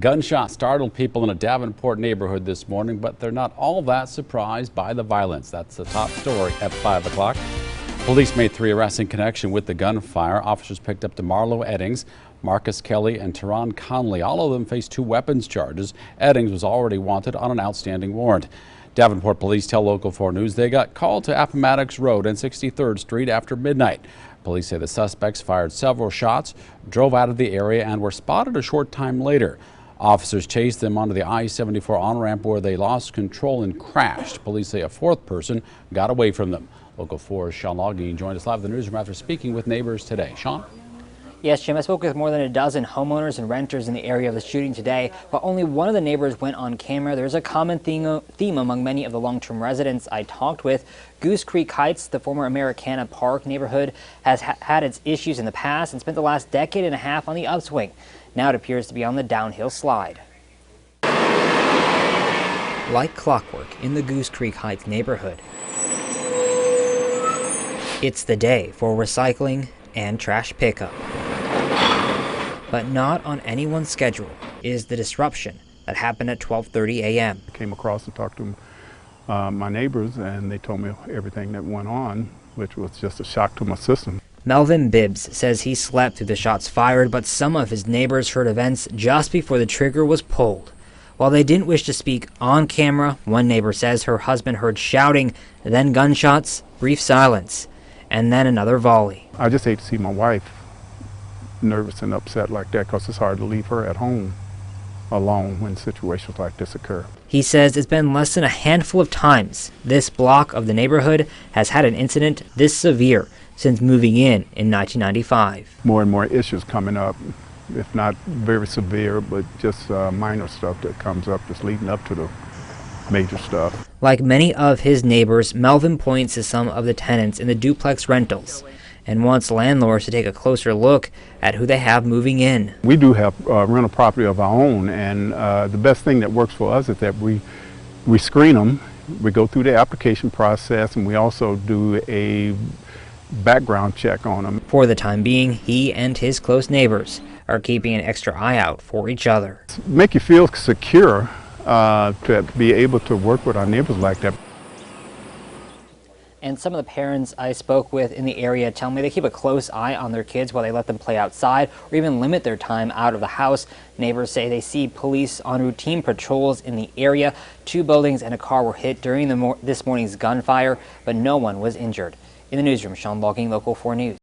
Gunshots startled people in a Davenport neighborhood this morning, but they're not all that surprised by the violence. That's the top story at 5 o'clock. Police made 3 arrests in connection with the gunfire. Officers picked up DeMarlo Eddings, Marcus Kelly, and Teron Conley. All of them faced 2 weapons charges. Eddings was already wanted on an outstanding warrant. Davenport police tell Local 4 News they got called to Appomattox Road and 63rd Street after midnight. Police say the suspects fired several shots, drove out of the area, and were spotted a short time later. Officers chased them onto the I-74 on-ramp where they lost control and crashed. Police say a 4th person got away from them. Local 4's Sean Logging joined us live in the newsroom after speaking with neighbors today. Sean? Yes, Jim, I spoke with more than a dozen homeowners and renters in the area of the shooting today, but only one of the neighbors went on camera. There's a common theme among many of the long-term residents I talked with. Goose Creek Heights, the former Americana Park neighborhood, has had its issues in the past and spent the last decade and a half on the upswing. Now it appears to be on the downhill slide. Like clockwork in the Goose Creek Heights neighborhood, it's the day for recycling and trash pickup. But not on anyone's schedule is the disruption that happened at 12:30 a.m. I came across and talked to my neighbors, and they told me everything that went on, which was just a shock to my system. Melvin Bibbs says he slept through the shots fired, but some of his neighbors heard events just before the trigger was pulled. While they didn't wish to speak on camera, one neighbor says her husband heard shouting, then gunshots, brief silence, and then another volley. I just hate to see my wife nervous and upset like that, because it's hard to leave her at home alone when situations like this occur. He says it's been less than a handful of times this block of the neighborhood has had an incident this severe since moving in 1995. More and more issues coming up, if not very severe, but just minor stuff that comes up that's leading up to the major stuff. Like many of his neighbors, Melvin points to some of the tenants in the duplex rentals and wants landlords to take a closer look at who they have moving in. We do have rental property of our own, and the best thing that works for us is that we screen them. We go through the application process, and we also do a background check on them. For the time being, he and his close neighbors are keeping an extra eye out for each other. Make you feel secure to be able to work with our neighbors like that. And some of the parents I spoke with in the area tell me they keep a close eye on their kids while they let them play outside or even limit their time out of the house. Neighbors say they see police on routine patrols in the area. 2 buildings and a car were hit during this morning's gunfire, but no one was injured. In the newsroom, Sean Logging, Local 4 News.